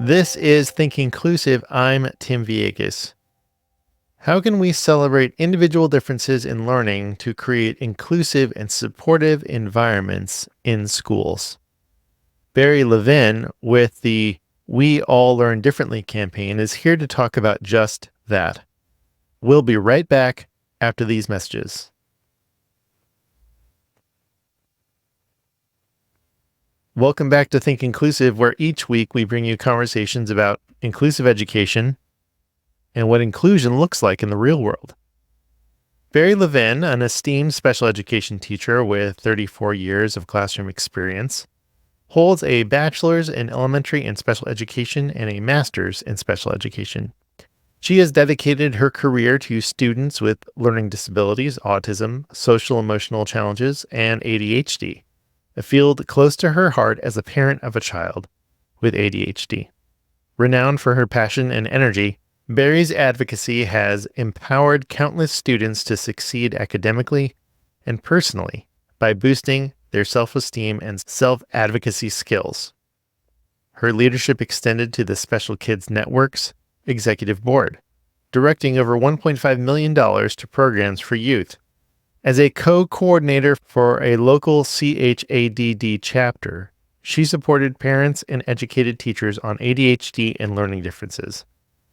This is Think Inclusive. I'm Tim Villegas. How can we celebrate individual differences in learning to create inclusive and supportive environments in schools? Bari Levin with the We All Learn Differently campaign is here to talk about just that. We'll be right back after these messages. Welcome back to Think Inclusive, where each week we bring you conversations about inclusive education and what inclusion looks like in the real world. Bari Levin, an esteemed special education teacher with 34 years of classroom experience, holds a bachelor's in elementary and special education and a master's in special education. She has dedicated her career to students with learning disabilities, autism, social emotional challenges, and ADHD, a field close to her heart as a parent of a child with ADHD. Renowned for her passion and energy, Bari's advocacy has empowered countless students to succeed academically and personally by boosting their self-esteem and self-advocacy skills. Her leadership extended to the Special Kids Network's executive board, directing over $1.5 million to programs for youth. As a co-coordinator for a local CHADD chapter, she supported parents and educated teachers on ADHD and learning differences.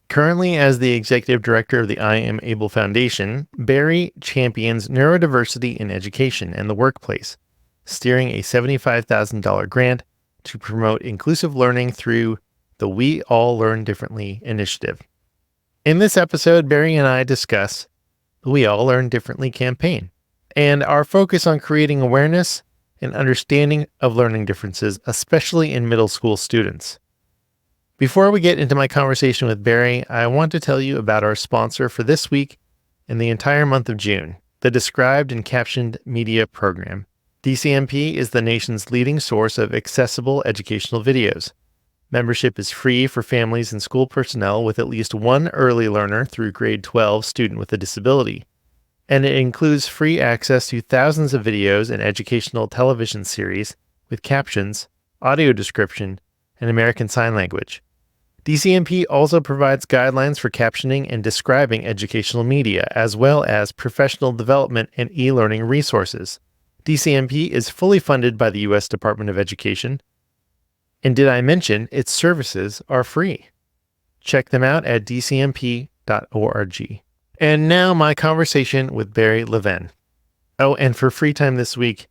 Currently, as the executive director of the I Am Able Foundation, Bari champions neurodiversity in education and the workplace, steering a $75,000 grant to promote inclusive learning through the We All Learn Differently initiative. In this episode, Bari and I discuss the We All Learn Differently campaign and our focus on creating awareness and understanding of learning differences, especially in middle school students. Before we get into my conversation with Bari, I want to tell you about our sponsor for this week and the entire month of June, the Described and Captioned Media Program. DCMP is the nation's leading source of accessible educational videos. Membership is free for families and school personnel with at least one early learner through grade 12 student with a disability. And it includes free access to thousands of videos and educational television series with captions, audio description, and American Sign Language. DCMP also provides guidelines for captioning and describing educational media, as well as professional development and e-learning resources. DCMP is fully funded by the U.S. Department of Education. And did I mention its services are free? Check them out at dcmp.org. And now my conversation with Bari Levin. Oh, and for free time this week,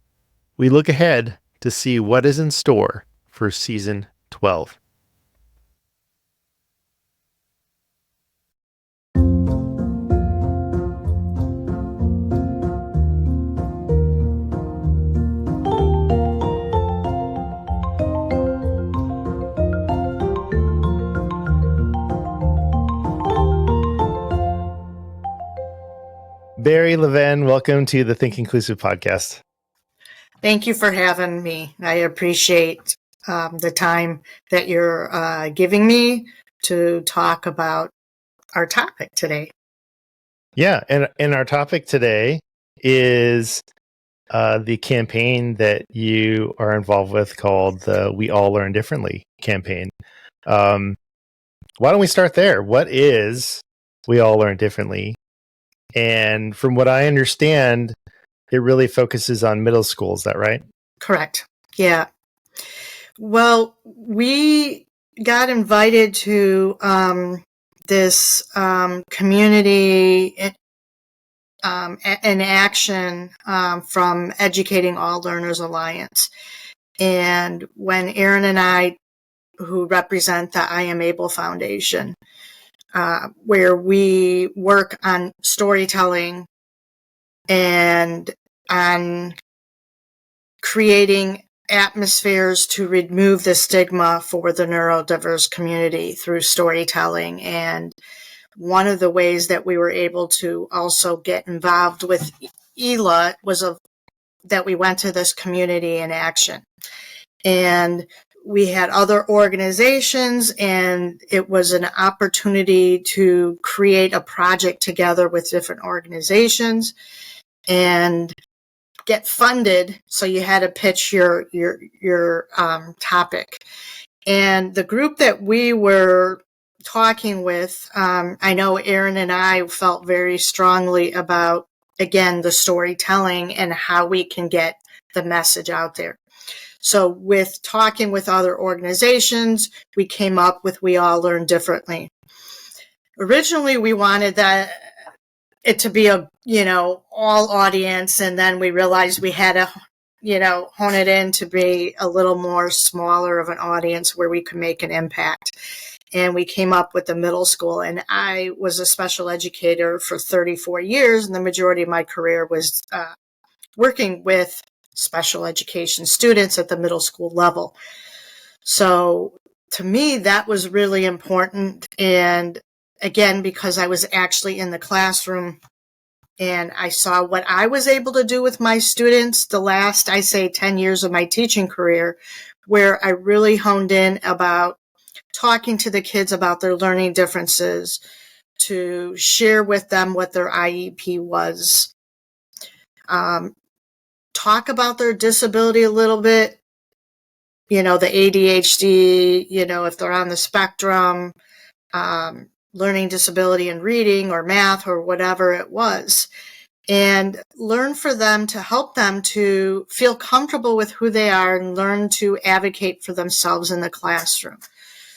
we look ahead to see what is in store for season 12. Bari Levin, welcome to the Think Inclusive podcast. Thank you for having me. I appreciate the time that you're giving me to talk about our topic today. Yeah, and our topic today is the campaign that you are involved with called the We All Learn Differently campaign. Why don't we start there? What is We All Learn Differently? And from what I understand, it really focuses on middle school. Is that right? Correct. Yeah. Well, we got invited to this community in action from Educating All Learners Alliance. And when Aaron and I, who represent the I Am Able Foundation, where we work on storytelling and on creating atmospheres to remove the stigma for the neurodiverse community through storytelling. And one of the ways that we were able to also get involved with ELA was that we went to this community in action. And we had other organizations, and it was an opportunity to create a project together with different organizations and get funded. So you had to pitch your topic. And the group that we were talking with, I know Erin and I felt very strongly about, again, the storytelling and how we can get the message out there. So with talking with other organizations, we came up with We All Learn Differently. Originally, we wanted it to be a, all audience, and then we realized we had to, hone it in to be a little more smaller of an audience where we could make an impact. And we came up with the middle school, and I was a special educator for 34 years, and the majority of my career was working with special education students at the middle school level. So to me, that was really important. And again, because I was actually in the classroom and I saw what I was able to do with my students the last, I say, 10 years of my teaching career, where I really honed in about talking to the kids about their learning differences, to share with them what their IEP was, talk about their disability a little bit, the ADHD, if they're on the spectrum, learning disability in reading or math or whatever it was, and learn for them to help them to feel comfortable with who they are and learn to advocate for themselves in the classroom.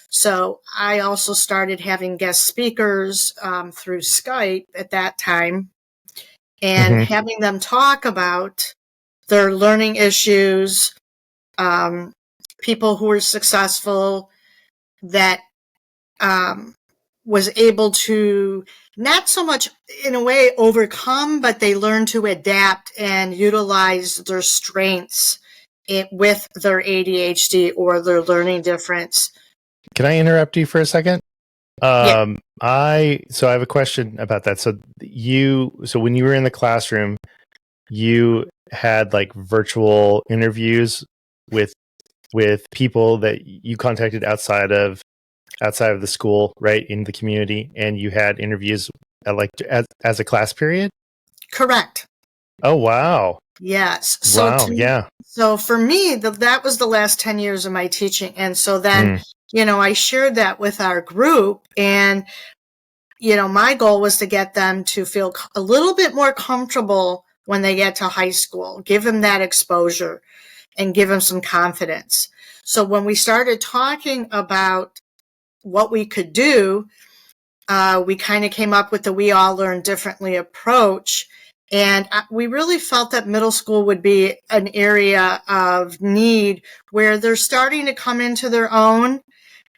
So I also started having guest speakers through Skype at that time, and having them talk about their learning issues, people who were successful that was able to not so much in a way overcome, but they learn to adapt and utilize their strengths with their ADHD or their learning difference. Can I interrupt you for a second? Yeah. I have a question about that. So when you were in the classroom, you had like virtual interviews with people that you contacted outside of the school, right, in the community, and you had interviews as a class period? Correct. Oh, wow. Yes. So for me, that was the last 10 years of my teaching. And so then, I shared that with our group, and, my goal was to get them to feel a little bit more comfortable when they get to high school, give them that exposure and give them some confidence. So when we started talking about what we could do, we kind of came up with the We All Learn Differently approach. And we really felt that middle school would be an area of need where they're starting to come into their own.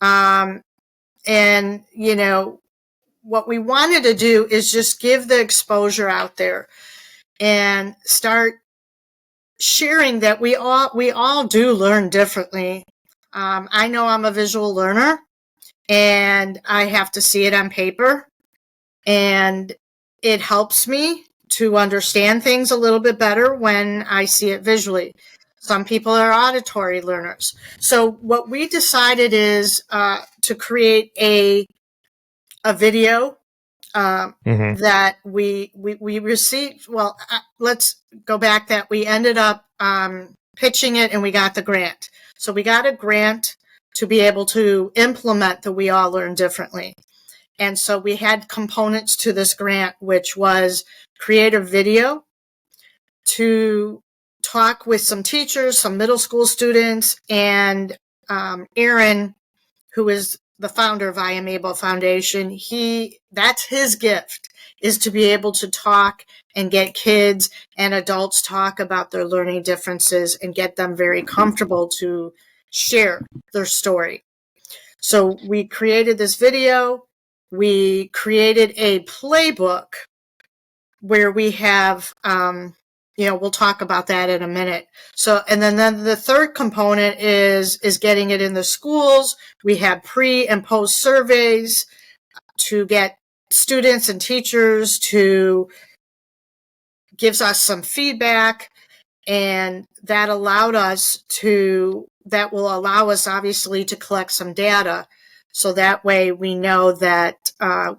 And, what we wanted to do is just give the exposure out there and start sharing that we all do learn differently. I know I'm a visual learner, and I have to see it on paper, and it helps me to understand things a little bit better when I see it visually. Some people are auditory learners. So what we decided is to create a video that we received. Well, let's go back. That we ended up pitching it, and we got the grant. So we got a grant to be able to implement the We All Learn Differently. And so we had components to this grant, which was create a video to talk with some teachers, some middle school students, and Aaron, who is the founder of I Am Able Foundation, that's his gift, is to be able to talk and get kids and adults talk about their learning differences and get them very comfortable to share their story. So we created this video. We created a playbook where we have, we'll talk about that in a minute. So, and then the third component is getting it in the schools. We have pre and post surveys to get students and teachers to gives us some feedback, and that will allow us obviously to collect some data. So that way we know that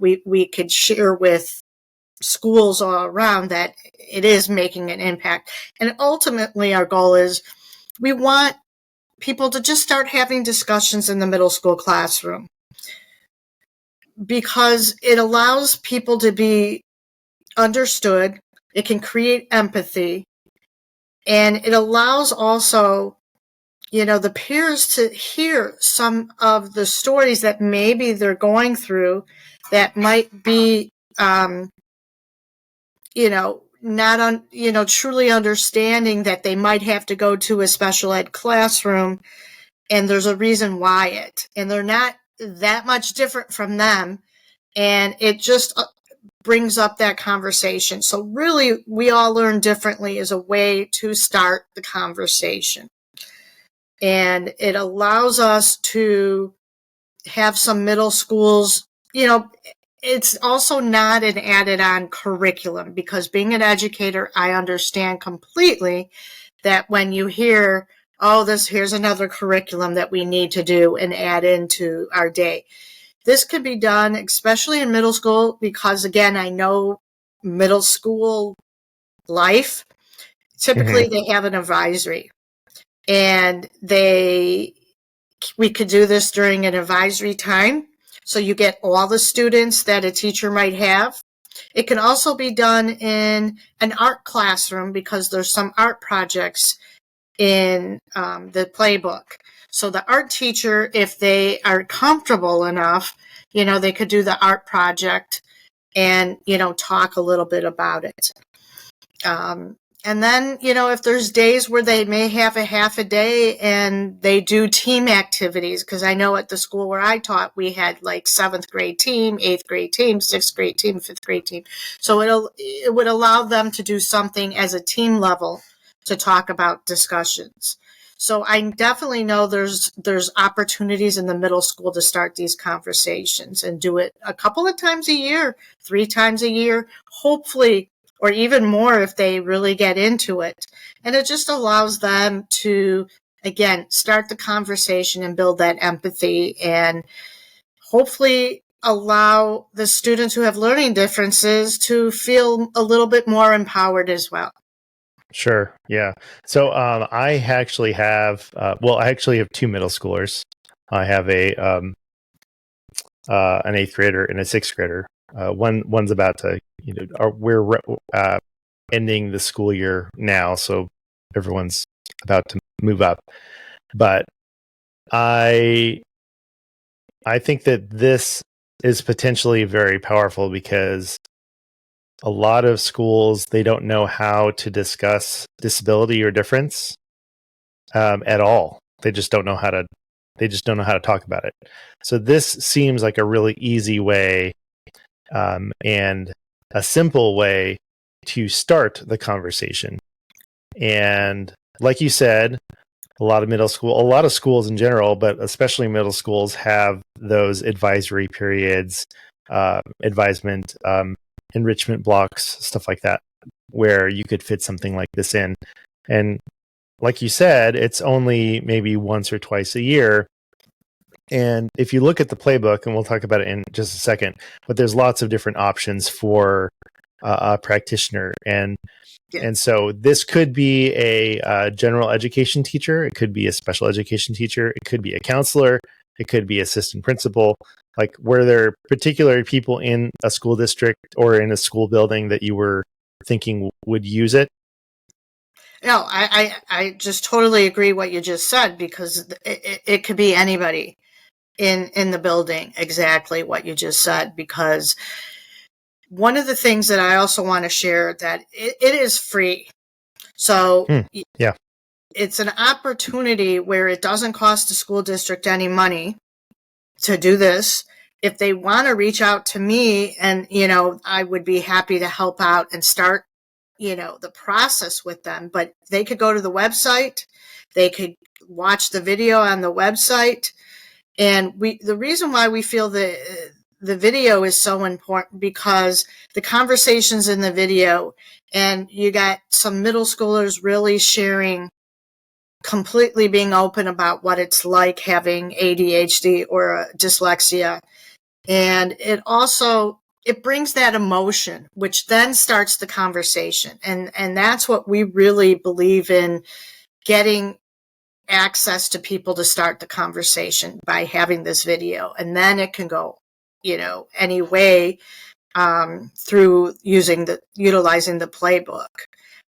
we could share with schools all around that it is making an impact. And ultimately our goal is we want people to just start having discussions in the middle school classroom, because it allows people to be understood. It can create empathy, and it allows also, the peers to hear some of the stories that maybe they're going through that might be, not truly understanding that they might have to go to a special ed classroom, and there's a reason why and they're not that much different from them. And it just brings up that conversation. So really, we all learn differently is a way to start the conversation. And it allows us to have some middle schools, it's also not an added on curriculum, because being an educator, I understand completely that when you hear, here's another curriculum that we need to do and add into our day. This could be done, especially in middle school, because again, I know middle school life, typically they have an advisory, and we could do this during an advisory time. So you get all the students that a teacher might have. It can also be done in an art classroom, because there's some art projects in the playbook. So the art teacher, if they are comfortable enough, they could do the art project and, talk a little bit about it. And then, if there's days where they may have a half a day and they do team activities, because I know at the school where I taught, we had like 7th grade team, 8th grade team, 6th grade team, 5th grade team. So it would allow them to do something as a team level to talk about discussions. So I definitely know there's opportunities in the middle school to start these conversations, and do it a couple of times a year, 3 times a year, hopefully, or even more if they really get into it. And it just allows them to, again, start the conversation and build that empathy, and hopefully allow the students who have learning differences to feel a little bit more empowered as well. Sure. Yeah. So I actually have, I actually have 2 middle schoolers. I have an 8th grader and a 6th grader. One's about to, we're ending the school year now, so everyone's about to move up. But I think that this is potentially very powerful, because a lot of schools, they don't know how to discuss disability or difference at all. They just don't know how to talk about it. So this seems like a really easy way and a simple way to start the conversation. And like you said, a lot of schools in general, but especially middle schools, have those advisory periods, advisement, enrichment blocks, stuff like that, where you could fit something like this in. And like you said, it's only maybe once or twice a year. And if you look at the playbook, and we'll talk about it in just a second, but there's lots of different options for a practitioner. And so this could be a general education teacher. It could be a special education teacher. It could be a counselor. It could be assistant principal. Like, were there particular people in a school district or in a school building that you were thinking would use it? No, I just totally agree what you just said, because it could be anybody in the building, exactly what you just said. Because one of the things that I also want to share, that it is free. So yeah, it's an opportunity where it doesn't cost the school district any money to do this. If they want to reach out to me, and, I would be happy to help out and start, the process with them. But they could go to the website, they could watch the video on the website. And the reason why we feel the video is so important, because the conversations in the video, and you got some middle schoolers really sharing, completely being open about what it's like having ADHD or dyslexia. And it brings that emotion, which then starts the conversation. And that's what we really believe in, getting access to people to start the conversation by having this video. And then it can go, any way through utilizing the playbook.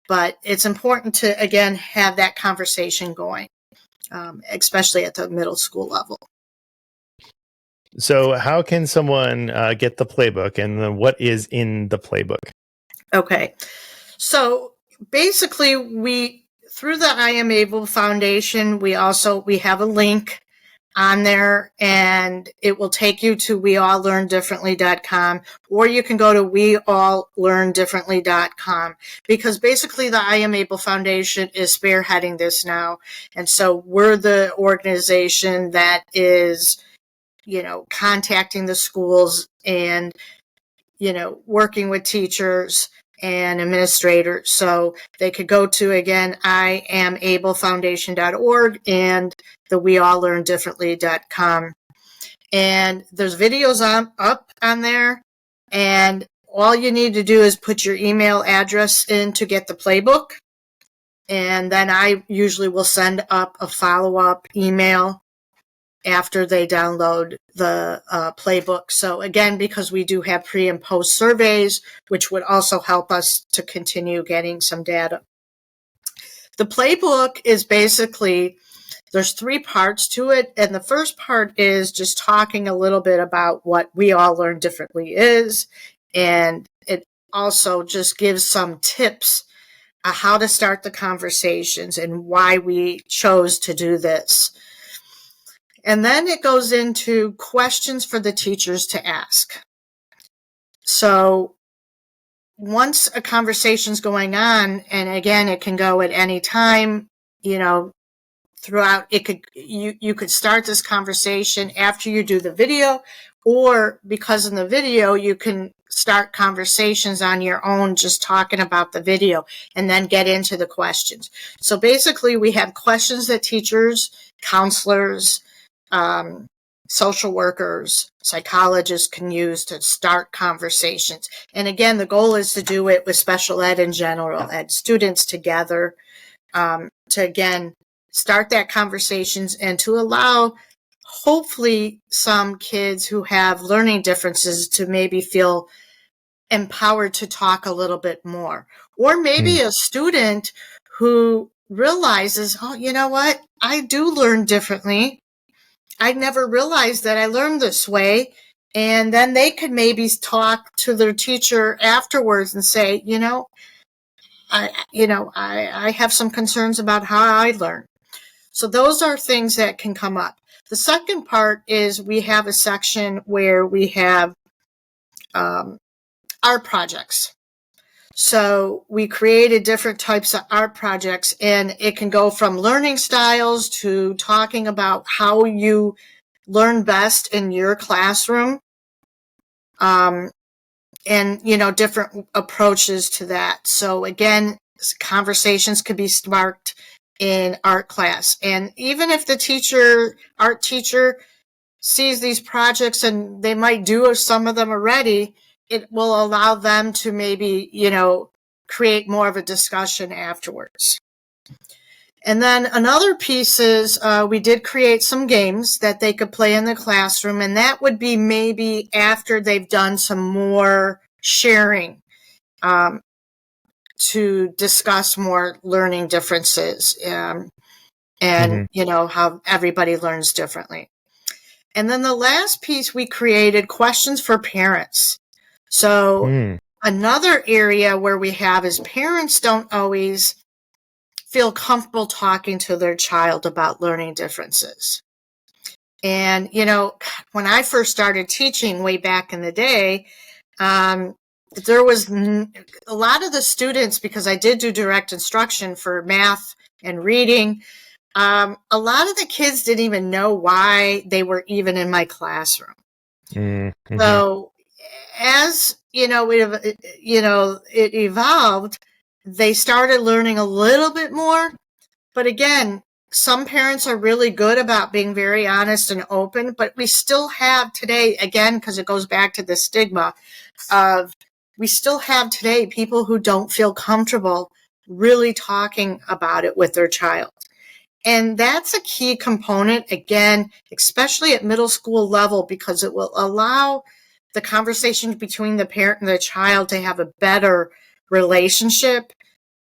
But it's important to, again, have that conversation going, especially at the middle school level. So how can someone get the playbook, and then what is in the playbook? Okay. So basically, through the I Am Able Foundation, we have a link on there, and it will take you to wealllearndifferently.com, or you can go to wealllearndifferently.com, because basically the I Am Able Foundation is spearheading this now. And so we're the organization that is, contacting the schools and, working with teachers and administrators. So they could go to, again, IamAbleFoundation.org and the wealllearndifferently.com. And there's videos up on there. And all you need to do is put your email address in to get the playbook. And then I usually will send up a follow-up email after they download the playbook. So again, because we do have pre and post surveys, which would also help us to continue getting some data. The playbook is basically, there's 3 parts to it. And the first part is just talking a little bit about what We All Learn Differently is. And it also just gives some tips on how to start the conversations and why we chose to do this. And then it goes into questions for the teachers to ask. So once a conversation's going on, and again, it can go at any time, throughout, you could start this conversation after you do the video, or because in the video, you can start conversations on your own, just talking about the video, and then get into the questions. So basically, we have questions that teachers, counselors, social workers, psychologists can use to start conversations. And again, the goal is to do it with special ed and general ed students together, to again start that conversations and to allow hopefully some kids who have learning differences to maybe feel empowered to talk a little bit more. Or maybe a student who realizes, oh, you know what? I do learn differently. I never realized that I learned this way. And then they could maybe talk to their teacher afterwards and say, I have some concerns about how I learn. So those are things that can come up. The second part is we have a section where we have art projects. So we created different types of art projects, and it can go from learning styles to talking about how you learn best in your classroom, and, different approaches to that. So again, conversations could be sparked in art class. And even if the art teacher sees these projects and they might do some of them already, it will allow them to maybe, create more of a discussion afterwards. And then another piece is we did create some games that they could play in the classroom, and that would be maybe after they've done some more sharing to discuss more learning differences and how everybody learns differently. And then the last piece, we created questions for parents. So another area where we have is parents don't always feel comfortable talking to their child about learning differences. And, when I first started teaching way back in the day, there was a lot of the students, because I did do direct instruction for math and reading, a lot of the kids didn't even know why they were even in my classroom. So as it evolved, they started learning a little bit more. But again, some parents are really good about being very honest and open, but we still have today, again, because it goes back to the stigma of, we still have today people who don't feel comfortable really talking about it with their child. And that's a key component, again, especially at middle school level, because it will allow the conversation between the parent and the child to have a better relationship,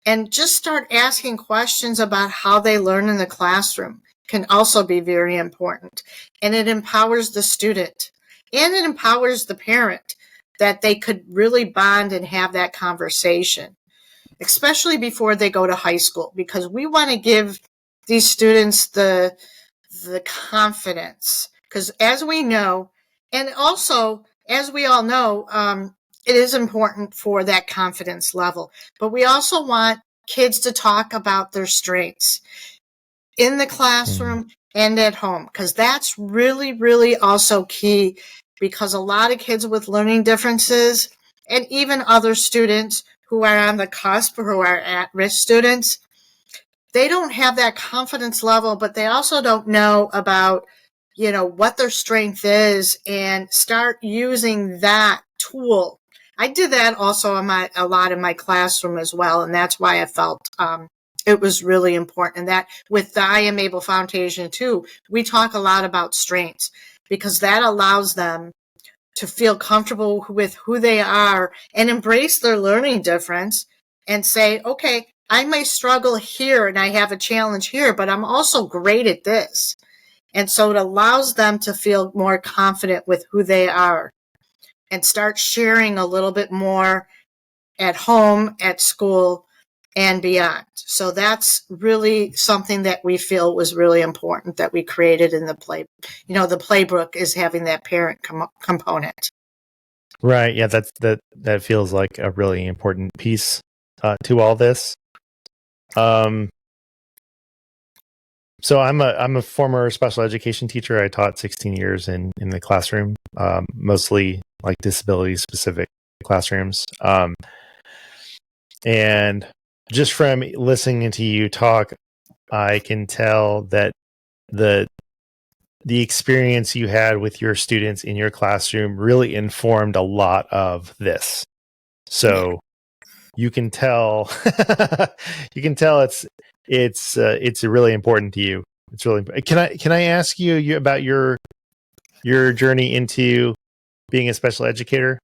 and just start asking questions about how they learn in the classroom can also be very important. And it empowers the student and it empowers the parent that they could really bond and have that conversation, especially before they go to high school, because we want to give these students the confidence, because as we know, and also as we all know, it is important for that confidence level, but we also want kids to talk about their strengths in the classroom and at home, because that's really, really also key, because a lot of kids with learning differences and even other students who are on the cusp or who are at-risk students, they don't have that confidence level, but they also don't know about, what their strength is, and start using that tool. I did that also in a lot in my classroom as well, and that's why I felt it was really important. And that with the I Am Able Foundation too, we talk a lot about strengths, because that allows them to feel comfortable with who they are and embrace their learning difference and say, okay, I may struggle here and I have a challenge here, but I'm also great at this. And so it allows them to feel more confident with who they are and start sharing a little bit more at home, at school, and beyond. So that's really something that we feel was really important that we created in the play. The playbook is having that parent component. Right. Yeah, that feels like a really important piece to all this. So I'm a former special education teacher. I taught 16 years in the classroom, mostly like disability specific classrooms. And just from listening to you talk, I can tell that the experience you had with your students in your classroom really informed a lot of this. So you can tell it's really important to you. It's really can I ask you about your journey into being a special educator?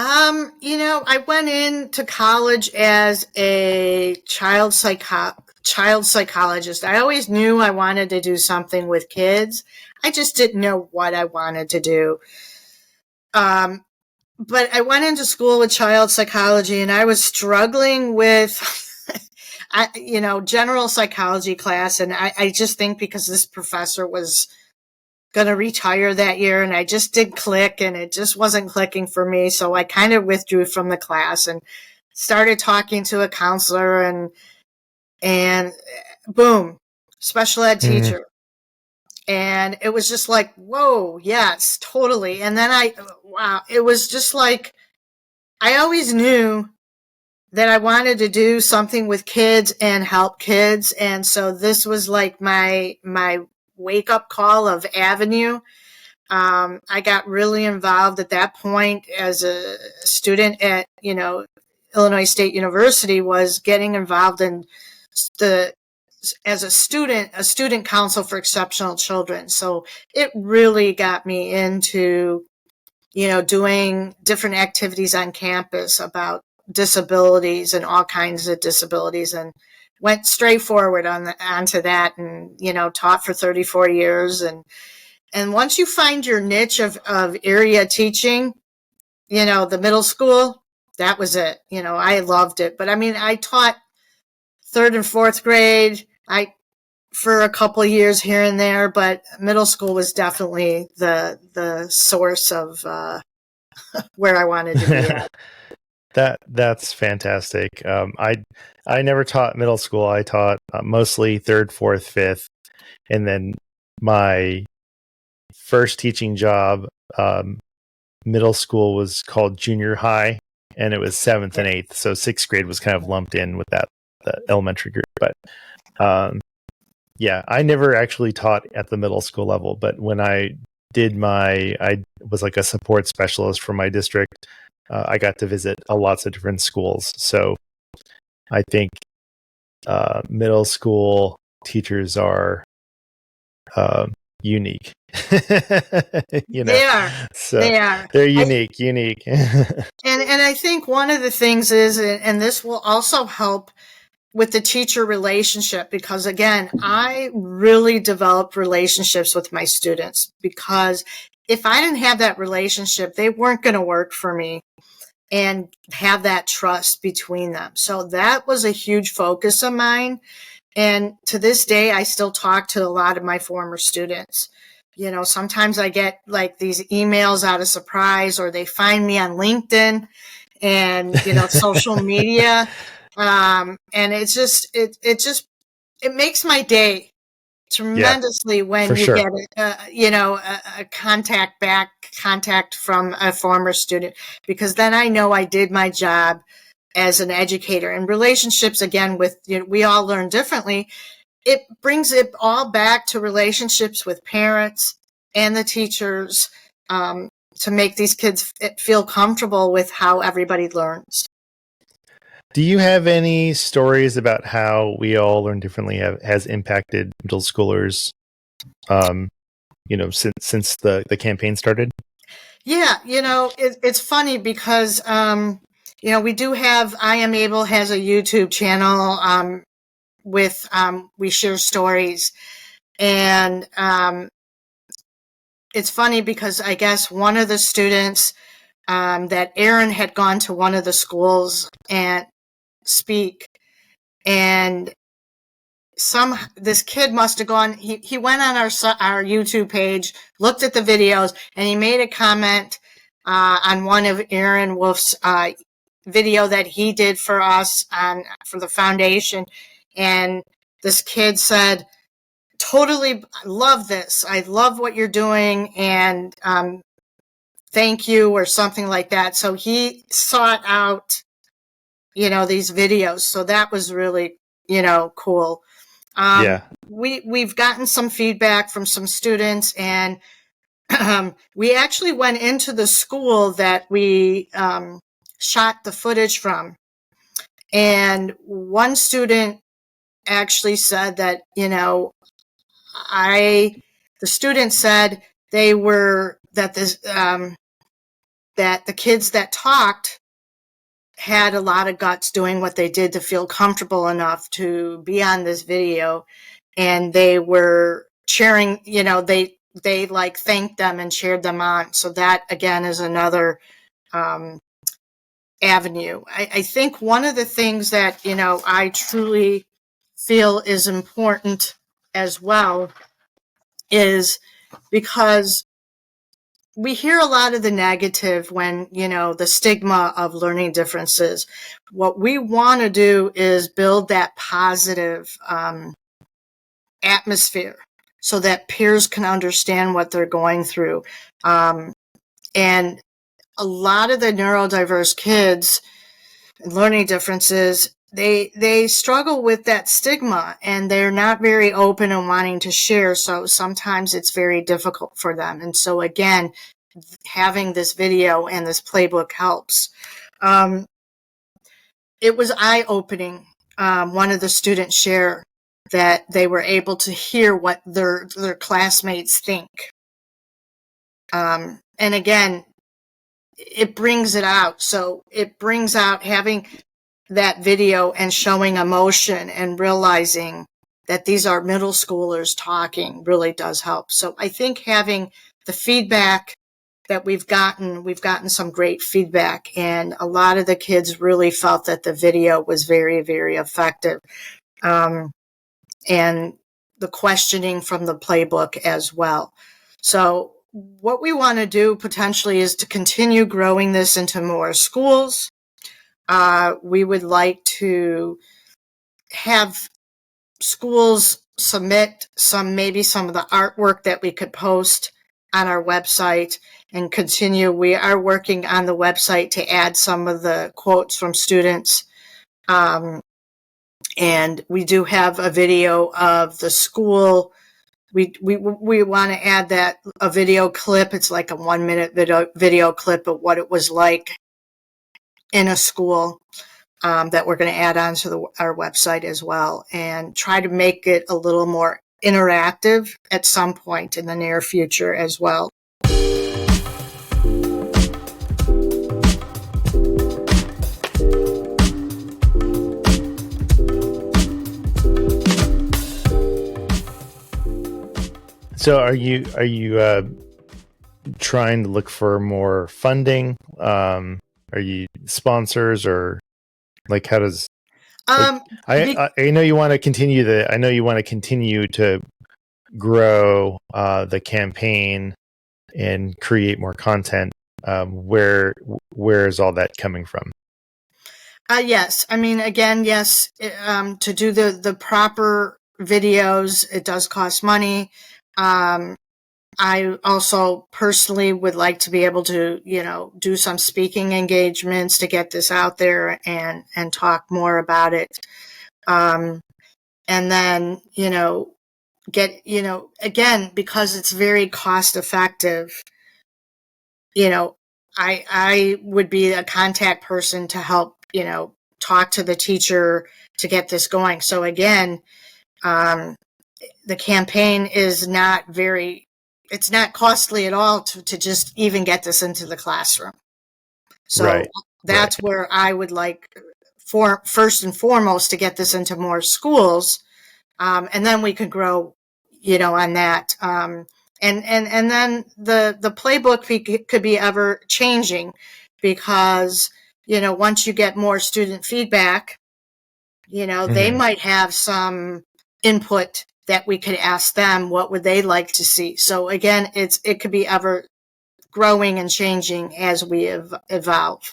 I went into college as a child psychologist. I always knew I wanted to do something with kids. I just didn't know what I wanted to do. But I went into school with child psychology, and I was struggling with, general psychology class. And I just think because this professor was going to retire that year, and I just did click, and it just wasn't clicking for me. So I kind of withdrew from the class and started talking to a counselor, and boom, special ed teacher. And it was just like, whoa, yes, totally. And then it was just like, I always knew that I wanted to do something with kids and help kids. And so this was like my wake up call of avenue. I got really involved at that point as a student at, Illinois State University, was getting involved in as a student council for exceptional children. So it really got me into, doing different activities on campus about disabilities and all kinds of disabilities, and went straight forward onto that, and, taught for 34 years. And once you find your niche of area teaching, the middle school, that was it. I loved it. But I mean, I taught third and fourth grade, for a couple of years here and there, but middle school was definitely the source of where I wanted to be at. That's fantastic. I never taught middle school. I taught mostly third, fourth, fifth, and then my first teaching job, middle school, was called junior high, and it was seventh and eighth. So sixth grade was kind of lumped in with the elementary group. But yeah, I never actually taught at the middle school level. But when I was like a support specialist for my district. I got to visit lots of different schools. So I think middle school teachers are unique. They are. So They are. they're unique. And I think one of the things is, and this will also help with the teacher relationship, because again, I really developed relationships with my students, because if I didn't have that relationship, they weren't going to work for me and have that trust between them. So that was a huge focus of mine. And to this day, I still talk to a lot of my former students. You know, sometimes I get like these emails out of surprise, or they find me on LinkedIn and, you know, social media. And it's just, it makes my day tremendously when you sure. get, you know, a contact from a former student, because then I know I did my job as an educator. And relationships, again, with, you know, we all learn differently. It brings it all back to relationships with parents and the teachers, to make these kids feel comfortable with how everybody learns. Do you have any stories about how we all learn differently has impacted middle schoolers, you know, since the campaign started? Yeah, you know, it's funny because, you know, we do have, I Am Able has a YouTube channel, with, we share stories. And it's funny because I guess one of the students, that Aaron had gone to one of the schools and speak, and this kid must have gone, he went on our YouTube page, looked at the videos, and he made a comment on one of Aaron Wolf's video that he did for us for the foundation. And this kid said, totally love this. I love what you're doing, and thank you, or something like that. So he sought out, you know, these videos. So that was really, you know, cool. Yeah. We've gotten some feedback from some students, and we actually went into the school that we shot the footage from. And one student actually said that, you know, the student said they were, that that the kids that talked had a lot of guts doing what they did to feel comfortable enough to be on this video. And they were sharing, you know, they like thanked them and shared them on. So that again is another avenue. I think one of the things that, you know, I truly feel is important as well is because we hear a lot of the negative when, you know, the stigma of learning differences. What we want to do is build that positive atmosphere so that peers can understand what they're going through. And a lot of the neurodiverse kids and learning differences, they struggle with that stigma, and they're not very open and wanting to share. So sometimes it's very difficult for them. And so again, having this video and this playbook helps. It was eye-opening. One of the students shared that they were able to hear what their classmates think. And again, it brings it out. So it brings out having that video and showing emotion and realizing that these are middle schoolers talking really does help. So I think having the feedback that we've gotten some great feedback, and a lot of the kids really felt that the video was very, very effective. And the questioning from the playbook as well. So what we want to do potentially is to continue growing this into more schools. We would like to have schools submit maybe some of the artwork that we could post on our website and continue. We are working on the website to add some of the quotes from students. And we do have a video of the school. We want to add a video clip. It's like a 1-minute video clip of what it was like in a school. that we're going to add onto our website as well, and try to make it a little more interactive at some point in the near future as well. So are you trying to look for more funding? Are you sponsors, or like how does I know you want to continue to grow the campaign and create more content. Where is all that coming from? Yes. I mean, again, yes, to do the proper videos, it does cost money. I also personally would like to be able to, do some speaking engagements to get this out there and talk more about it. And then, again, because it's very cost effective, I would be a contact person to help, talk to the teacher to get this going. So again, the campaign is it's not costly at all to just even get this into the classroom. So that's where I would like first and foremost to get this into more schools. And then we could grow, on that. And then the playbook could be ever changing, because, once you get more student feedback, they might have some input that we could ask them, what would they like to see? So again, it could be ever growing and changing as we evolve.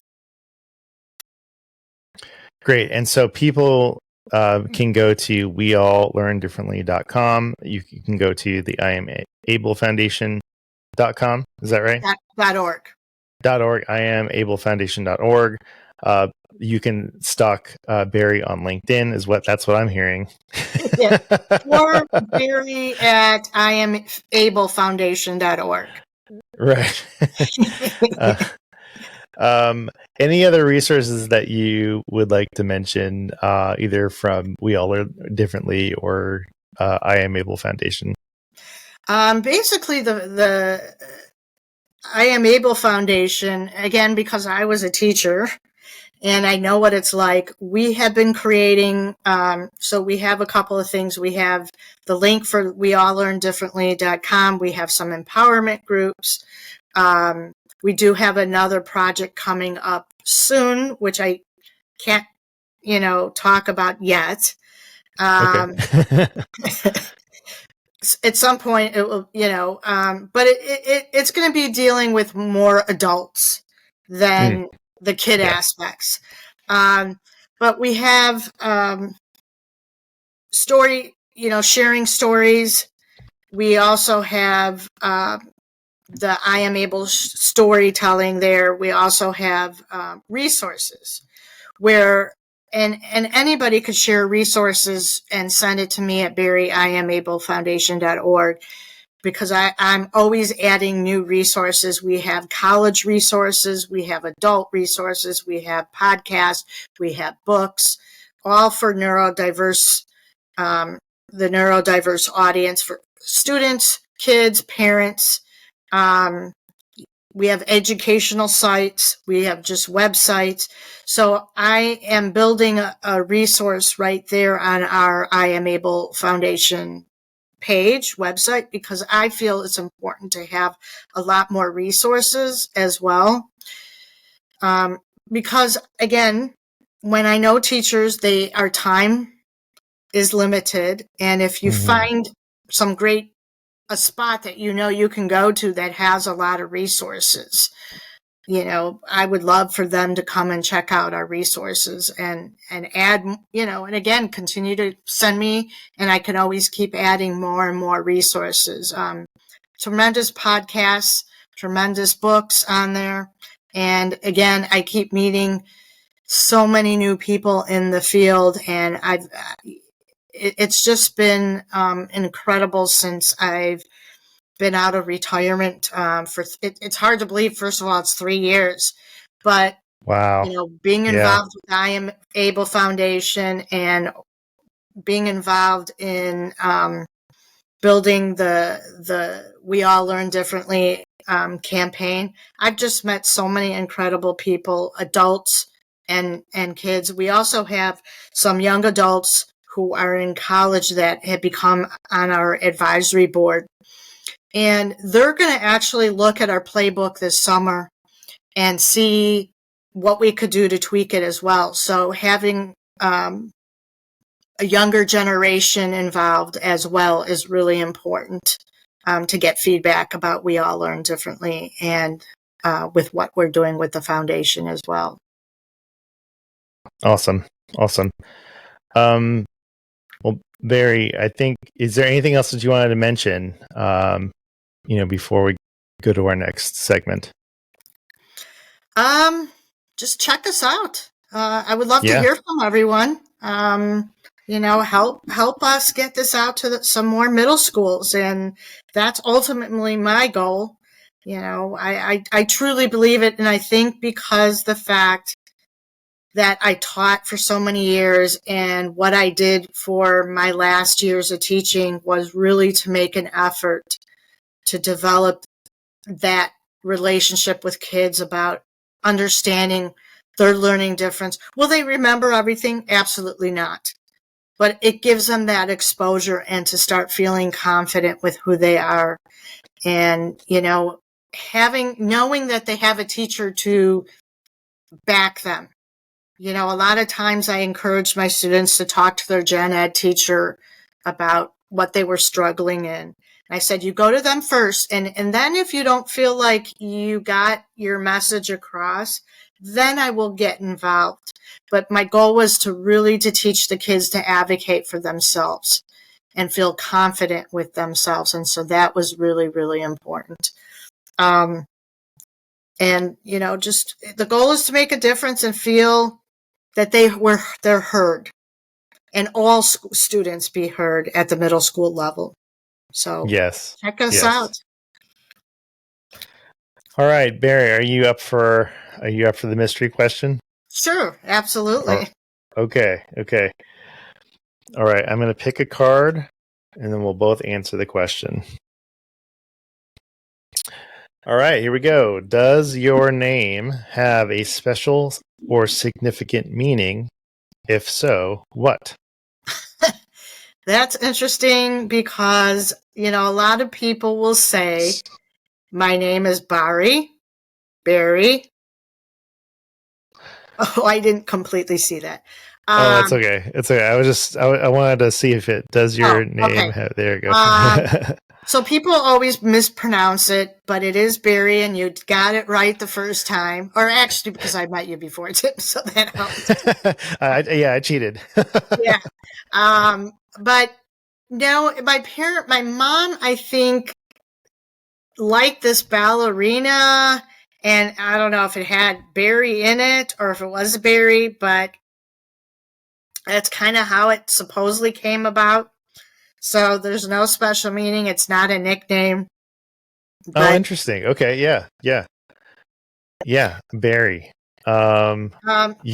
Great. And so people can go to wealllearndifferently.com. You can go to the IamAbleFoundation.com. Is that right? .org. IamAbleFoundation.org. You can stalk Bari on LinkedIn. That's what I'm hearing. Yeah. Or Bari at IamAbleFoundation.org. Right. Any other resources that you would like to mention, either from We All Learn Differently or I Am Able Foundation? Basically, the I Am Able Foundation, again, because I was a teacher and I know what it's like, we have been creating, so we have a couple of things. We have the link for wealllearndifferently.com. We have some empowerment groups. We do have another project coming up soon, which I can't, talk about yet. Okay. At some point it will, but it's going to be dealing with more adults than the kid aspects. But we have sharing stories. We also have the I Am Able storytelling there. We also have resources where and anybody could share resources and send it to me at BariIamAbleFoundation.org, because I'm always adding new resources. We have college resources, we have adult resources, we have podcasts, we have books, all for neurodiverse, the neurodiverse audience, for students, kids, parents. We have educational sites. We have just websites. So I am building a resource right there on our I Am Able Foundation page, website, because I feel it's important to have a lot more resources as well. Because again, when I know teachers, our time is limited. And if you find a spot that you can go to that has a lot of resources, I would love for them to come and check out our resources and add, and again, continue to send me, and I can always keep adding more and more resources. Tremendous podcasts, tremendous books on there. And again, I keep meeting so many new people in the field, and it's just been incredible since I've been out of retirement. It's hard to believe. First of all, it's 3 years, but Wow. Being Yeah. involved with I Am Able Foundation and being involved in building the We All Learn Differently campaign. I've just met so many incredible people, adults and kids. We also have some young adults who are in college that have become on our advisory board. And they're going to actually look at our playbook this summer and see what we could do to tweak it as well. So having a younger generation involved as well is really important to get feedback about We All Learn Differently and with what we're doing with the foundation as well. Awesome. Awesome. Well, Barry, I think, is there anything else that you wanted to mention, before we go to our next segment? Just check us out. I would love to Yeah. hear from everyone. Help us get this out to some more middle schools, and that's ultimately my goal. I truly believe it, and I think because the fact that I taught for so many years and what I did for my last years of teaching was really to make an effort to develop that relationship with kids about understanding their learning difference. Will they remember everything? Absolutely not. But it gives them that exposure and to start feeling confident with who they are. And, knowing that they have a teacher to back them. A lot of times I encourage my students to talk to their gen ed teacher about what they were struggling in. I said, you go to them first, and then if you don't feel like you got your message across, then I will get involved. But my goal was to teach the kids to advocate for themselves and feel confident with themselves. And so that was really, really important. Just the goal is to make a difference and feel that they're heard, and all students be heard at the middle school level. So Yes. check us Yes. out. All right, Barry, are you up for the mystery question? Sure, absolutely. Okay. All right, I'm going to pick a card and then we'll both answer the question. All right, here we go. Does your name have a special or significant meaning? If so, what? That's interesting because, a lot of people will say, my name is Barry. Oh, I didn't completely see that. Oh, it's okay. It's okay. I wanted to see if it does your name okay. have, there you go. So people always mispronounce it, but it is Barry, and you got it right the first time. Or actually, because I met you before, Tim, so that helped. I cheated. Yeah. But no, my mom, I think, liked this ballerina, and I don't know if it had Barry in it or if it was a Barry, but that's kind of how it supposedly came about. So there's no special meaning. It's not a nickname. Oh, But interesting. Okay, yeah, Barry. Yeah.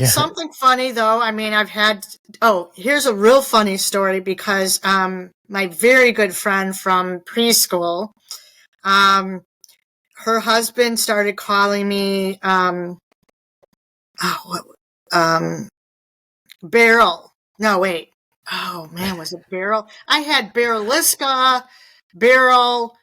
something funny though. I mean, here's a real funny story because my very good friend from preschool, her husband started calling me Beryl. No, wait. Oh man, was it Beryl? I had Beryliska, Beryl.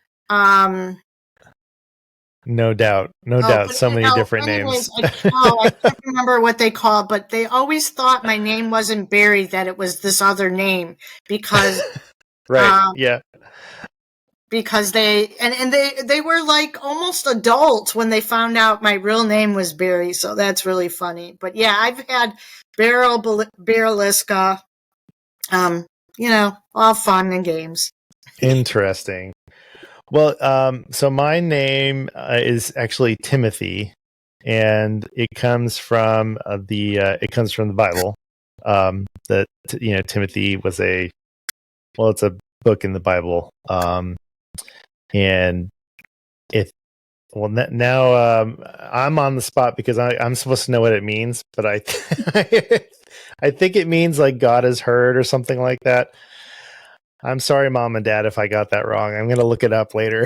No doubt. But So many different anyways, names. I can't remember what they call, but they always thought my name wasn't Barry, that it was this other name because Right. Yeah. because they were like almost adults when they found out my real name was Barry, so that's really funny. But yeah, I've had Beryliska, all fun and games. Interesting. Well, so my name is actually Timothy, and it comes from the Bible. That Timothy was it's a book in the Bible, and it Well, now I'm on the spot because I'm supposed to know what it means, but I I think it means like God is heard or something like that. I'm sorry, Mom and Dad, if I got that wrong. I'm going to look it up later.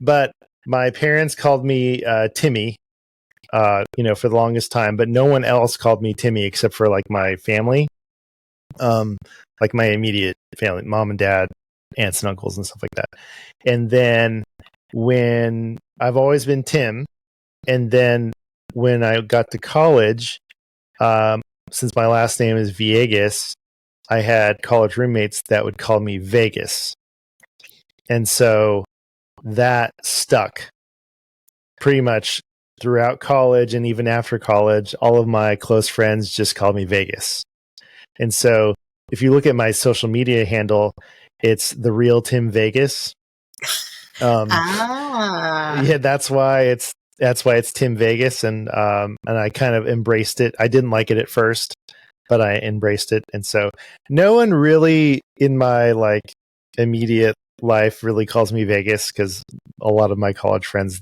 But my parents called me Timmy, for the longest time, but no one else called me Timmy except for like my family, like my immediate family, mom and dad, aunts and uncles and stuff like that. And then when I've always been Tim, and then when I got to college, since my last name is Villegas, I had college roommates that would call me Vegas. And so that stuck pretty much throughout college, and even after college, all of my close friends just called me Vegas. And so if you look at my social media handle, it's the real Tim Vegas. Yeah, that's why it's Tim Vegas, and I kind of embraced it. I didn't like it at first, but I embraced it. And so no one really in my like immediate life really calls me Vegas, because a lot of my college friends,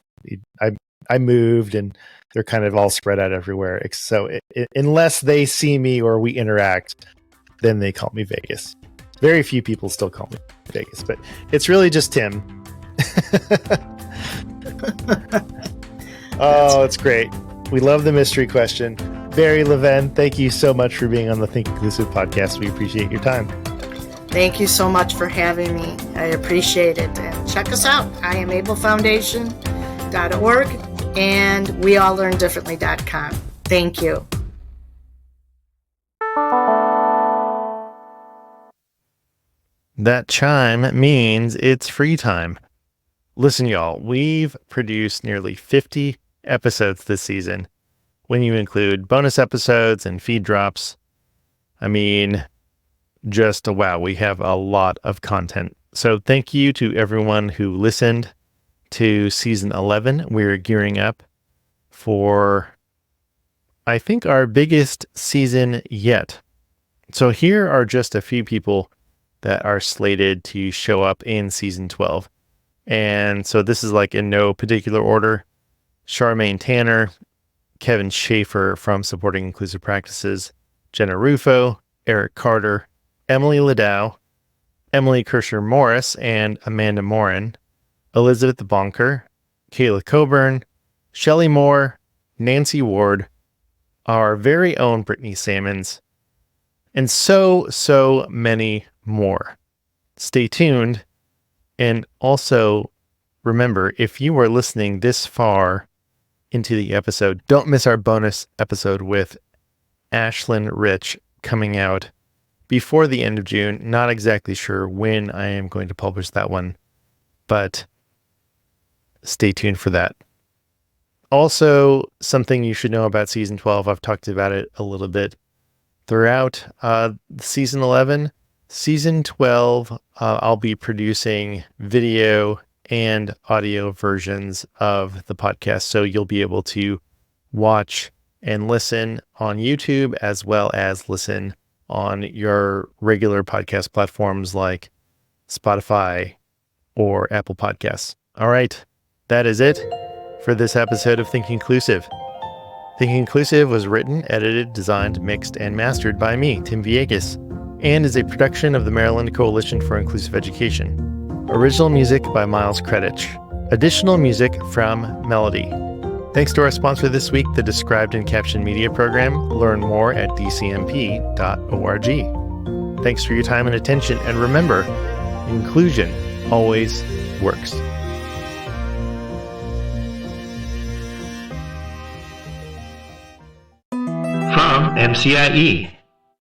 I moved and they're kind of all spread out everywhere. So unless they see me or we interact, then they call me Vegas. Very few people still call me Vegas, but it's really just Tim. Oh, it's great. We love the mystery question. Bari Levin, thank you so much for being on the Think Inclusive podcast. We appreciate your time. Thank you so much for having me. I appreciate it. And check us out, IamAbleFoundation.org and WeAllLearnDifferently.com. Thank you. That chime means it's free time. Listen, y'all, we've produced nearly 50 episodes this season. When you include bonus episodes and feed drops, I mean, just wow, we have a lot of content. So thank you to everyone who listened to season 11. We're gearing up for, I think, our biggest season yet. So here are just a few people that are slated to show up in season 12. And so this is like in no particular order: Charmaine Tanner, Kevin Schaefer from Supporting Inclusive Practices, Jenna Rufo, Eric Carter, Emily Ladow, Emily Kirscher-Morris and Amanda Morin, Elizabeth Bonker, Kayla Coburn, Shelley Moore, Nancy Ward, our very own Brittany Salmons, and so many more. Stay tuned. And also remember, if you are listening this far into the episode, don't miss our bonus episode with Ashlyn Rich coming out before the end of June. Not exactly sure when I am going to publish that one, but stay tuned for that. Also, something you should know about season 12, I've talked about it a little bit throughout season 11. Season 12, I'll be producing video and audio versions of the podcast, so you'll be able to watch and listen on YouTube as well as listen on your regular podcast platforms like Spotify or Apple Podcasts. All right, that is it for this episode of Think Inclusive. Think Inclusive was written, edited, designed, mixed, and mastered by me, Tim Villegas, and is a production of the Maryland Coalition for Inclusive Education. Original music by Miles Kredich. Additional music from Melody. Thanks to our sponsor this week, the Described and Captioned Media Program. Learn more at dcmp.org. Thanks for your time and attention, and remember, inclusion always works. From MCIE.